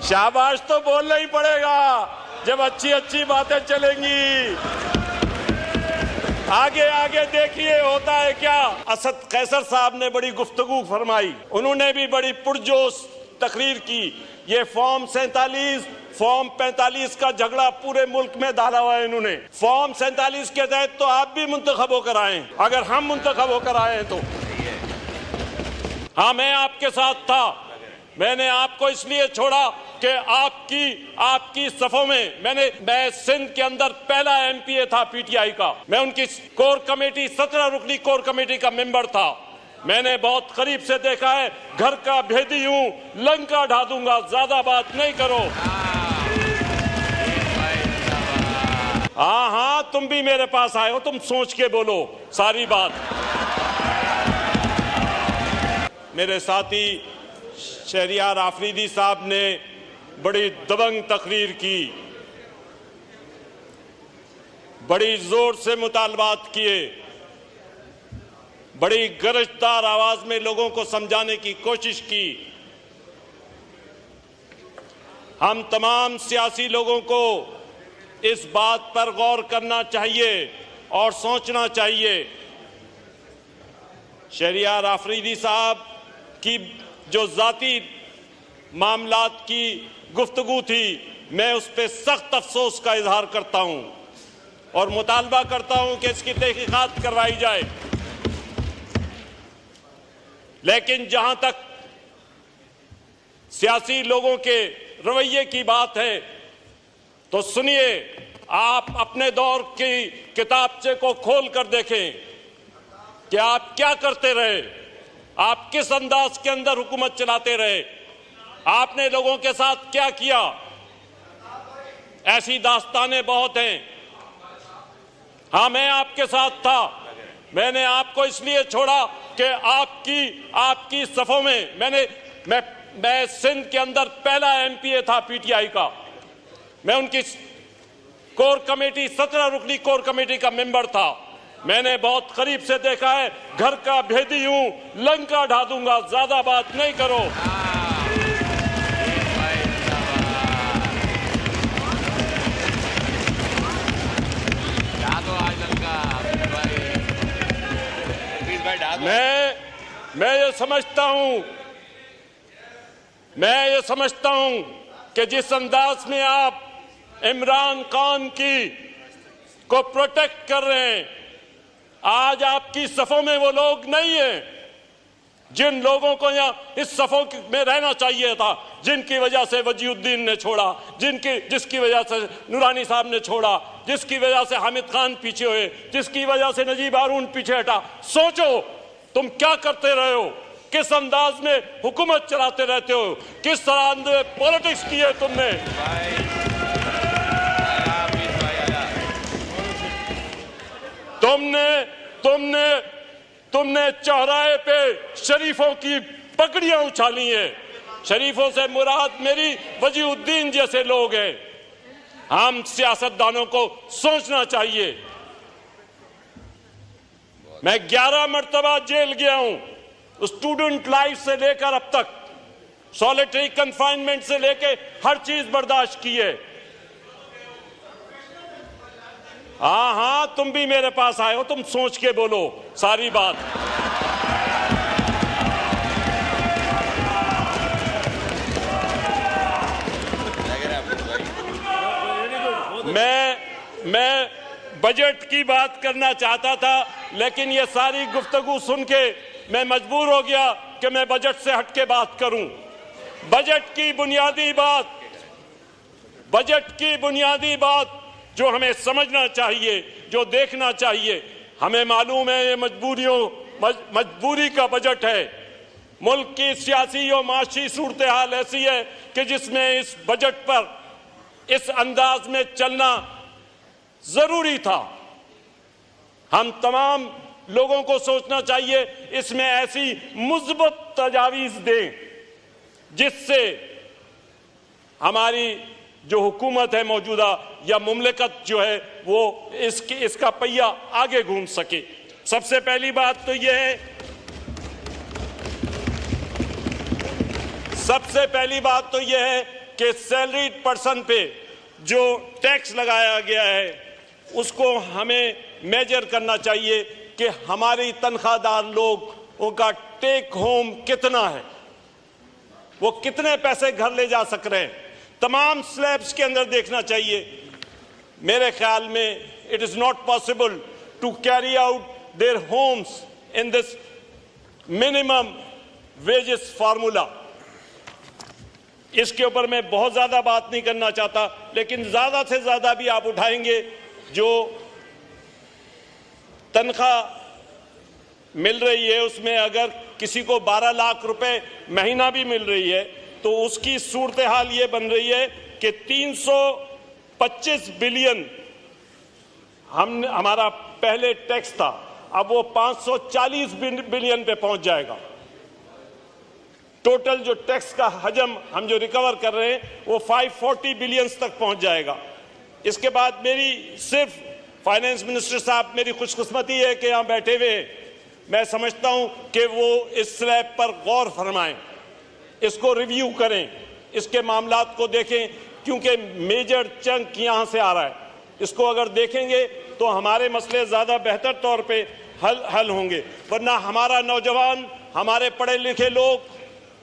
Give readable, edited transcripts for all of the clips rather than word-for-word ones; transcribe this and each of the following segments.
शाबाश तो बोलना ही पड़ेगा जब अच्छी अच्छी बातें चलेंगी। आगे आगे देखिए होता है क्या। असद कैसर साहब ने बड़ी गुफ्तगू फरमाई, उन्होंने भी बड़ी पुरजोश तकरीर की। ये फॉर्म 45 का झगड़ा पूरे मुल्क में डाला हुआ है इन्होंने। फॉर्म 47 के तहत तो आप भी मुंतखब होकर आए, अगर हम मुंतखब होकर आए तो। हाँ, मैं आपके साथ था। मैंने आपको इसलिए छोड़ा कि आपकी सफों में मैं सिंध के अंदर पहला एमपीए था पीटीआई का। मैं उनकी कोर कमेटी 17 रुकनी कोर कमेटी का मेंबर था। मैंने बहुत करीब से देखा है। घर का भेदी हूं, लंका ढा दूंगा, ज्यादा बात नहीं करो। हाँ, तुम भी मेरे पास आए हो, तुम सोच के बोलो सारी बात। मेरे साथी शहरियार आफरीदी साहब ने बड़ी दबंग तकरीर की, बड़ी जोर से मुतालबात किए, बड़ी गरजदार आवाज में लोगों को समझाने की कोशिश की। हम तमाम सियासी लोगों को इस बात पर गौर करना चाहिए और सोचना चाहिए। शहरियार आफरीदी साहब की जो जाती मामलात की गुफ्तगू थी, मैं उस पर सख्त अफसोस का इजहार करता हूं और मुतालबा करता हूं कि इसकी तहकीकात करवाई जाए। लेकिन जहां तक सियासी लोगों के रवैये की बात है, तो सुनिए, आप अपने दौर की किताबचे को खोल कर देखें कि आप क्या करते रहे, आप किस अंदाज के अंदर हुकूमत चलाते रहे, आपने लोगों के साथ क्या किया। ऐसी दास्तानें बहुत हैं। हाँ, मैं आपके साथ था। मैंने आपको इसलिए छोड़ा कि आपकी सफों में मैं सिंध के अंदर पहला एमपीए था पीटीआई का। मैं उनकी कोर कमेटी 17 रुकनी कोर कमेटी का मेंबर था। मैंने बहुत करीब से देखा है। घर का भेदी हूं, लंका ढा दूंगा, ज्यादा बात नहीं करो। मैं ये समझता हूं कि जिस अंदाज में आप इमरान खान को प्रोटेक्ट कर रहे हैं, आज आपकी सफों में वो लोग नहीं हैं जिन लोगों को यहाँ इस सफों में रहना चाहिए था, जिनकी वजह से वजीउद्दीन ने छोड़ा, जिसकी वजह से नूरानी साहब ने छोड़ा, जिसकी वजह से हामिद खान पीछे हुए, जिसकी वजह से नजीब हारून पीछे हटा। सोचो तुम क्या करते रहे हो, किस अंदाज में हुकूमत चलाते रहते हो, किस तरह में पॉलिटिक्स की है तुमने। तुमने चौराहे पे शरीफों की पगड़ियां उछाली हैं। शरीफों से मुराद मेरी वजीउद्दीन जैसे लोग हैं। हम सियासतदानों को सोचना चाहिए। मैं 11 मरतबा जेल गया हूं, स्टूडेंट लाइफ से लेकर अब तक, सॉलिटरी कन्फाइनमेंट से लेकर हर चीज बर्दाश्त की है। हाँ, तुम भी मेरे पास आए हो, तुम सोच के बोलो सारी बात। मैं बजट की बात करना चाहता था, लेकिन ये सारी गुफ्तगू सुन के मैं मजबूर हो गया कि मैं बजट से हटके बात करूं। बजट की बुनियादी बात जो हमें समझना चाहिए, जो देखना चाहिए, हमें मालूम है ये मजबूरी का बजट है। मुल्क की सियासी और माशी सूरत हाल ऐसी है कि जिसमें इस बजट पर इस अंदाज में चलना जरूरी था। हम तमाम लोगों को सोचना चाहिए, इसमें ऐसी मुस्बत तजावीज दें जिससे हमारी जो हुकूमत है मौजूदा या मुमलिकत जो है वो इसका पहिया आगे घूम सके। सबसे पहली बात तो यह है कि सैलरीड पर्सन पे जो टैक्स लगाया गया है उसको हमें मेजर करना चाहिए कि हमारी तनख्वाहदार लोग उनका टेक होम कितना है, वो कितने पैसे घर ले जा सक रहे हैं, तमाम स्लैब्स के अंदर देखना चाहिए। मेरे ख्याल में it is not possible to carry out their homes in this minimum wages formula. इसके ऊपर मैं बहुत ज्यादा बात नहीं करना चाहता, लेकिन ज्यादा से ज्यादा भी आप उठाएंगे जो तनख्वाह मिल रही है उसमें अगर किसी को 12 लाख रुपए महीना भी मिल रही है तो उसकी सूरत हाल ये बन रही है कि 325 बिलियन हमारा पहले टैक्स था, अब वो 540 बिलियन पे पहुंच जाएगा। टोटल जो टैक्स का हजम हम जो रिकवर कर रहे हैं वो 540 बिलियंस तक पहुंच जाएगा। इसके बाद मेरी सिर्फ फाइनेंस मिनिस्टर साहब, मेरी खुशकिस्मती है कि यहां बैठे हुए, मैं समझता हूं कि वो इस स्लैब पर गौर फरमाएं, इसको रिव्यू करें, इसके मामलात को देखें, क्योंकि मेजर चंक यहां से आ रहा है। इसको अगर देखेंगे तो हमारे मसले ज्यादा बेहतर तौर पे हल होंगे, वरना हमारा नौजवान, हमारे पढ़े लिखे लोग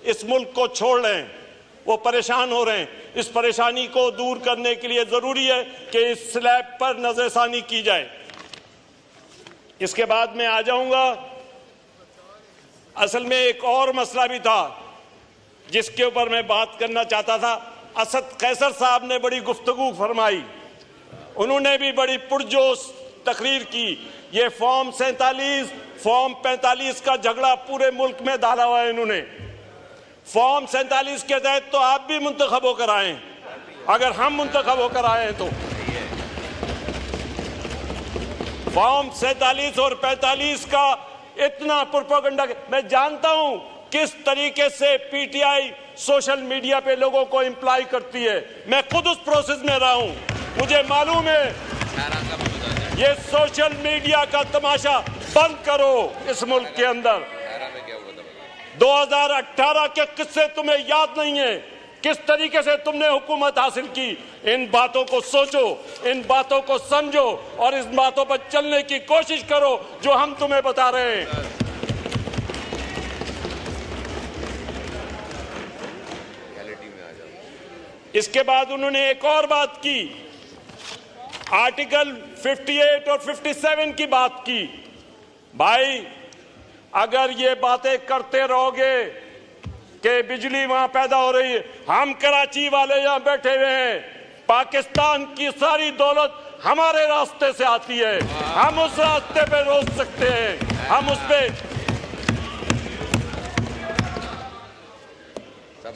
इस मुल्क को छोड़ रहे हैं, वो परेशान हो रहे हैं। इस परेशानी को दूर करने के लिए जरूरी है कि इस स्लैब पर नजरसानी की जाए। इसके बाद मैं आ जाऊंगा, असल में एक और मसला भी था जिसके ऊपर मैं बात करना चाहता था। असद कैसर साहब ने बड़ी गुफ्तगू फरमाई, उन्होंने भी बड़ी पुरजोश तकरीर की। ये फॉर्म 47, फॉर्म 45 का झगड़ा पूरे मुल्क में डाला हुआ है इन्होंने। फॉर्म 47 के तहत तो आप भी मुंतखब होकर आए, अगर हम मुंतखब होकर आए हैं तो फॉर्म 47 और 45 का इतना प्रोपेगेंडा, मैं जानता हूं किस तरीके से पीटीआई सोशल मीडिया पे लोगों को इंप्लाई करती है। मैं खुद उस प्रोसेस में रहा हूं, मुझे मालूम है। ये सोशल मीडिया का तमाशा बंद करो इस मुल्क के अंदर। 2018 के किस्से तुम्हें याद नहीं है, किस तरीके से तुमने हुकूमत हासिल की। इन बातों को सोचो, इन बातों को समझो और इस बातों पर चलने की कोशिश करो जो हम तुम्हें बता रहे हैं। इसके बाद उन्होंने एक और बात की, आर्टिकल 58 और 57 की बात की। भाई अगर ये बातें करते रहोगे कि बिजली वहां पैदा हो रही है, हम कराची वाले यहां बैठे हुए हैं, पाकिस्तान की सारी दौलत हमारे रास्ते से आती है, हम उस रास्ते पे रोक सकते हैं, हम उस पे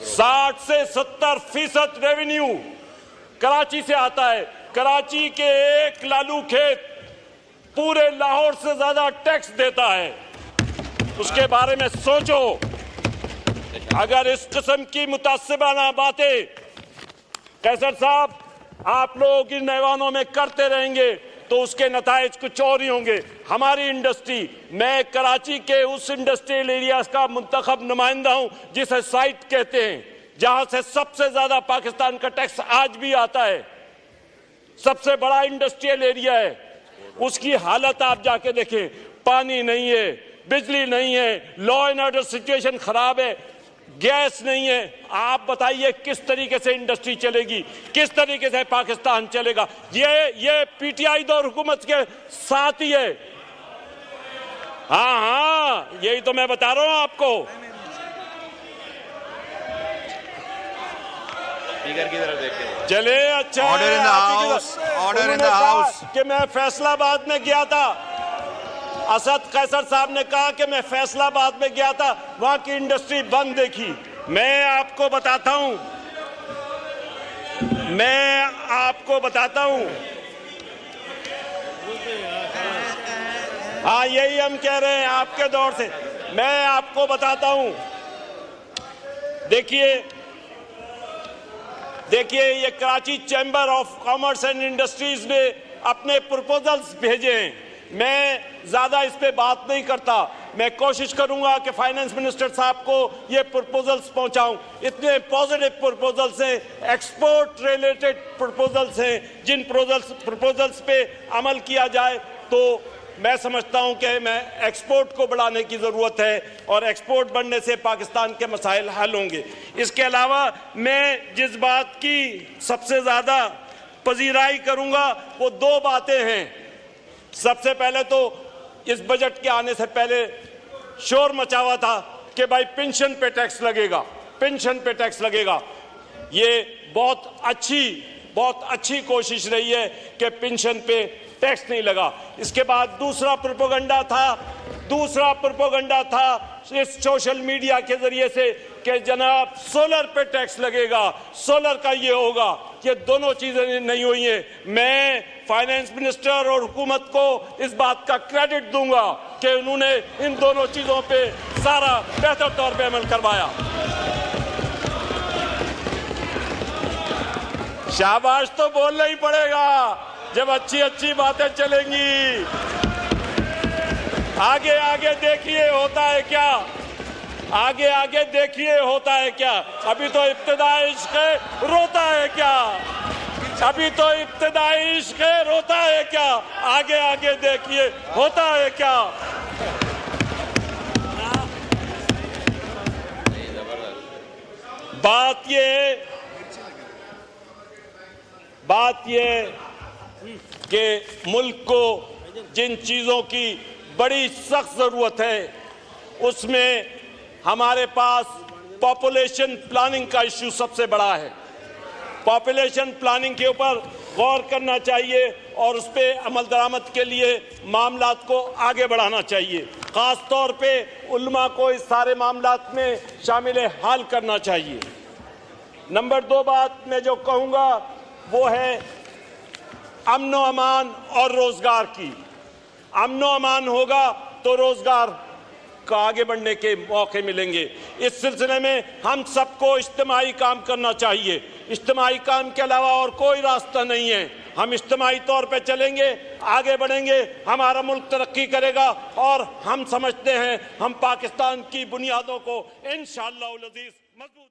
60 से 70% रेवेन्यू कराची से आता है। कराची के एक लालू खेत पूरे लाहौर से ज्यादा टैक्स देता है। उसके बारे में सोचो। अगर इस किस्म की मुतासिबाना बातें कैसर साहब आप लोग इन ऐवानों में करते रहेंगे तो उसके नताइज कुछ और ही होंगे। हमारी इंडस्ट्री, मैं कराची के उस इंडस्ट्रियल एरिया का मुंतखब नुमाइंदा हूं जिसे साइट कहते हैं, जहां से सबसे ज्यादा पाकिस्तान का टैक्स आज भी आता है, सबसे बड़ा इंडस्ट्रियल एरिया है। उसकी हालत आप जाके देखें, पानी नहीं है, बिजली नहीं है, लॉ एंड ऑर्डर सिचुएशन खराब है, गैस नहीं है। आप बताइए किस तरीके से इंडस्ट्री चलेगी, किस तरीके से पाकिस्तान चलेगा। ये पीटीआई दौर हुकूमत के साथ ही है। हाँ, यही तो मैं बता रहा हूं आपको। स्पीकर की तरफ देखते चले, अच्छा order in the house, order in the house. कि मैं फैसलाबाद में गया था, असद कैसर साहब ने कहा कि मैं फैसलाबाद में गया था, वहां की इंडस्ट्री बंद देखी। मैं आपको बताता हूं, हाँ यही हम कह रहे हैं आपके दौर से। मैं आपको बताता हूं, देखिए ये Karachi chamber of commerce and industries ने अपने प्रपोजल्स भेजे हैं। मैं ज्यादा इस पे बात नहीं करता, मैं कोशिश करूंगा कि फाइनेंस मिनिस्टर साहब को ये प्रपोजल्स पहुंचाऊं। इतने पॉजिटिव प्रपोजल्स हैं, एक्सपोर्ट रिलेटेड प्रपोजल्स हैं, जिन प्रपोजल्स पे अमल किया जाए तो मैं समझता हूं कि मैं एक्सपोर्ट को बढ़ाने की ज़रूरत है और एक्सपोर्ट बढ़ने से पाकिस्तान के मसाइल हल होंगे। इसके अलावा मैं जिस बात की सबसे ज़्यादा पजीराई करूंगा वो दो बातें हैं। सबसे पहले तो इस बजट के आने से पहले शोर मचा हुआ था कि भाई पेंशन पे टैक्स लगेगा, पेंशन पे टैक्स लगेगा। ये बहुत अच्छी कोशिश रही है कि पेंशन पे टैक्स नहीं लगा। इसके बाद दूसरा प्रोपेगेंडा था इस सोशल मीडिया के जरिए से कि जनाब सोलर पे टैक्स लगेगा, सोलर का ये होगा। ये दोनों चीजें नहीं हुई हैं। मैं फाइनेंस मिनिस्टर और हुकूमत को इस बात का क्रेडिट दूंगा कि उन्होंने इन दोनों चीजों पे सारा बेहतर तौर पे अमल करवाया। शाबाश तो बोलना ही पड़ेगा जब अच्छी बातें चलेंगी। आगे देखिए होता है क्या, आगे देखिए होता है क्या। अभी तो इब्तिदाई इश्क है, रोता है क्या, अभी तो इब्तिदाई इश्क है, रोता है क्या। आगे देखिए होता है क्या। बात ये कि मुल्क को जिन चीजों की बड़ी सख्त जरूरत है उसमें हमारे पास पॉपुलेशन प्लानिंग का इश्यू सबसे बड़ा है। पॉपुलेशन प्लानिंग के ऊपर गौर करना चाहिए और उस पर अमल दरामद के लिए मामलात को आगे बढ़ाना चाहिए। खास तौर पे उल्मा को इस सारे मामलात में शामिल हाल करना चाहिए। नंबर 2 बात मैं जो कहूँगा वो है अमन अमान और रोजगार की। अमन अमान होगा तो रोजगार का आगे बढ़ने के मौके मिलेंगे। इस सिलसिले में हम सबको इज्तिमाई काम करना चाहिए। इज्तिमाई काम के अलावा और कोई रास्ता नहीं है। हम इज्तिमाई तौर पे चलेंगे, आगे बढ़ेंगे, हमारा मुल्क तरक्की करेगा और हम समझते हैं हम पाकिस्तान की बुनियादों को इंशाअल्लाह अज़ीज़ मजबूत